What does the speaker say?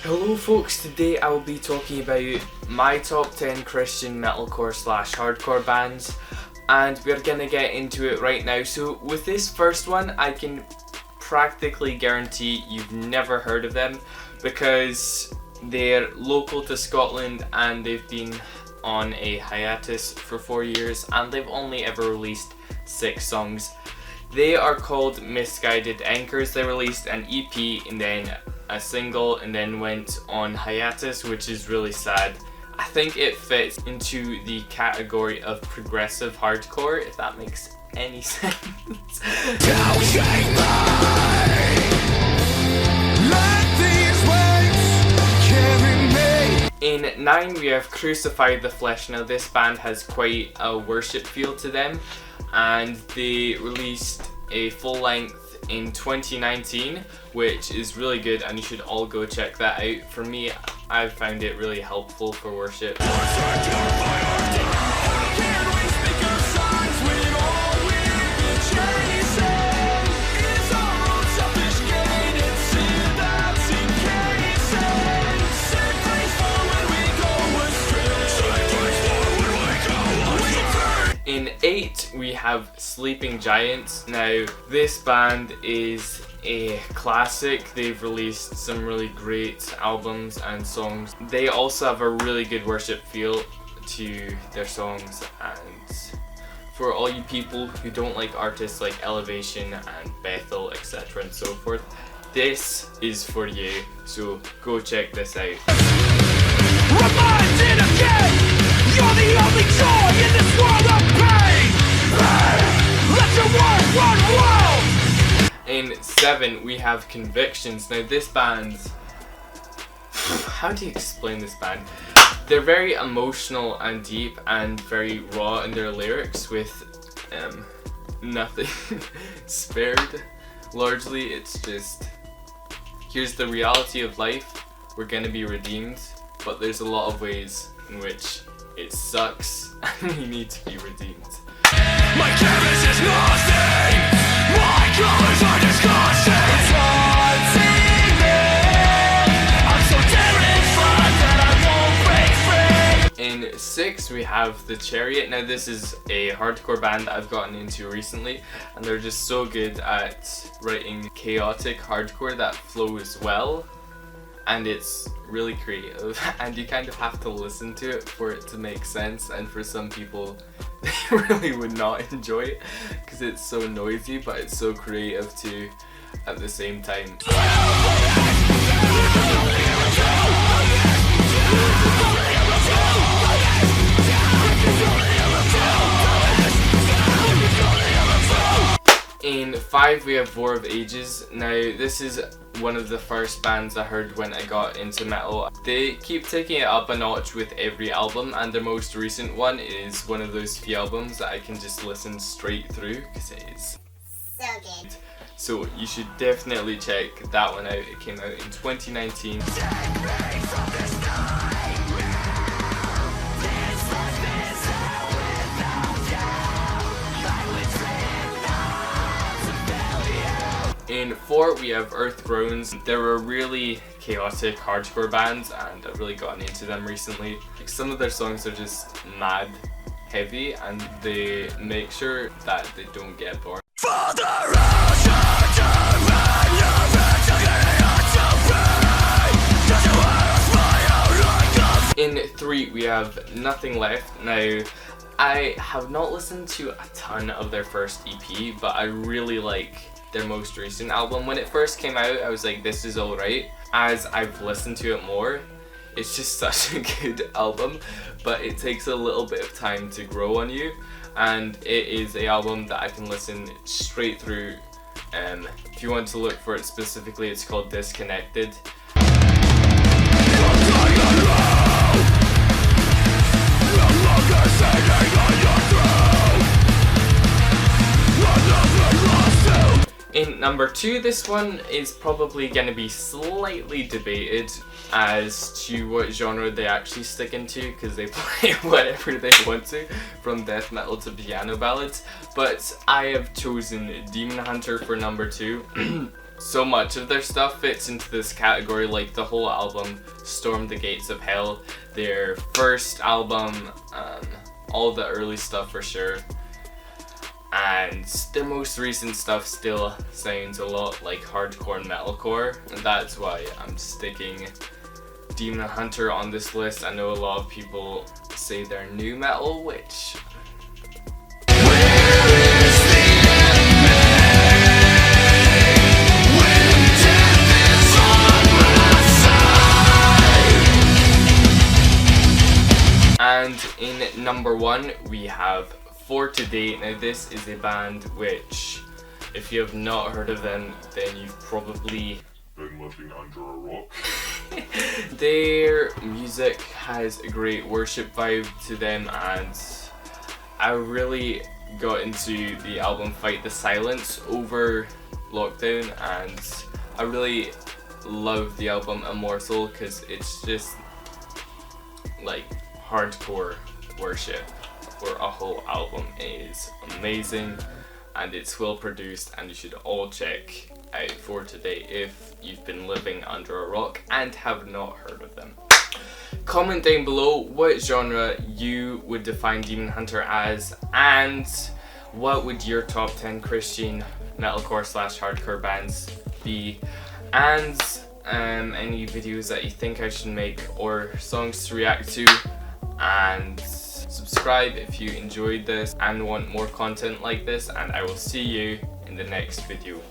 Hello folks, today I will be talking about my top 10 Christian metalcore / hardcore bands, and we're gonna get into it right now. So with this first one, I can practically guarantee you've never heard of them because they're local to Scotland and they've been on a hiatus for 4 years and they've only ever released 6 songs. They are called Misguided Anchors. They released an EP and then a single and then went on hiatus, which is really sad. I think it fits into the category of progressive hardcore, if that makes any sense. In 9 we have Crucify the Flesh. Now this band has quite a worship feel to them and they released a full length in 2019, which is really good and you should all go check that out. For me, I've found it really helpful for worship. In 8 we have Sleeping Giants. Now this band is a classic. They've released some really great albums and songs. They also have a really good worship feel to their songs, and for all you people who don't like artists like Elevation and Bethel, etc. and so forth, this is for you, so go check this out. Reminded again, you're the only joy in this world of pain. Let your work run wild. In 7 we have Convictions. Now this band, how do you explain this band? They're very emotional and deep and very raw in their lyrics with nothing spared. Largely it's just, here's the reality of life, we're gonna be redeemed, but there's a lot of ways in which it sucks and we need to be redeemed. My canvas is nothing, my colors are disgusting. It's haunting me, I'm so terrified that I won't break free. In 6 we have the Chariot. Now this is a hardcore band that I've gotten into recently and they're just so good at writing chaotic hardcore that flows well. And it's really creative and you kind of have to listen to it for it to make sense, and for some people they really would not enjoy it because it's so noisy, but it's so creative too at the same time. In 5 we have War of Ages. Now this is one of the first bands I heard when I got into metal. They keep taking it up a notch with every album, and their most recent one is one of those few albums that I can just listen straight through because it is so good. So you should definitely check that one out. It came out in 2019. In 4 we have Earth Groans. They're a really chaotic hardcore band and I've really gotten into them recently. Some of their songs are just mad heavy and they make sure that they don't get boring. In 3 we have Nothing Left. Now I have not listened to a ton of their first EP, but I really like their most recent album. When it first came out I was like, this is alright. As I've listened to it more, it's just such a good album, but it takes a little bit of time to grow on you, and it is an album that I can listen straight through. If you want to look for it specifically, it's called Disconnected. In number 2, this one is probably going to be slightly debated as to what genre they actually stick into, because they play whatever they want to, from death metal to piano ballads, but I have chosen Demon Hunter for number 2. so much of their stuff fits into this category, like the whole album Storm the Gates of Hell, their first album, all the early stuff for sure, and their most recent stuff still sounds a lot like hardcore and metalcore, and that's why I'm sticking Demon Hunter on this list. I know a lot of people say they're new metal, which and in number 1 we have For Today. Now this is a band which, if you have not heard of them, then you've probably been living under a rock. Their music has a great worship vibe to them, and I really got into the album Fight the Silence over lockdown, and I really love the album Immortal because it's just like hardcore worship for a whole album. It is amazing and it's well produced, and you should all check out For Today if you've been living under a rock and have not heard of them. Comment down below what genre you would define Demon Hunter as, and what would your top 10 Christian metalcore / hardcore bands be, and any videos that you think I should make or songs to react to, and subscribe if you enjoyed this and want more content like this, and I will see you in the next video.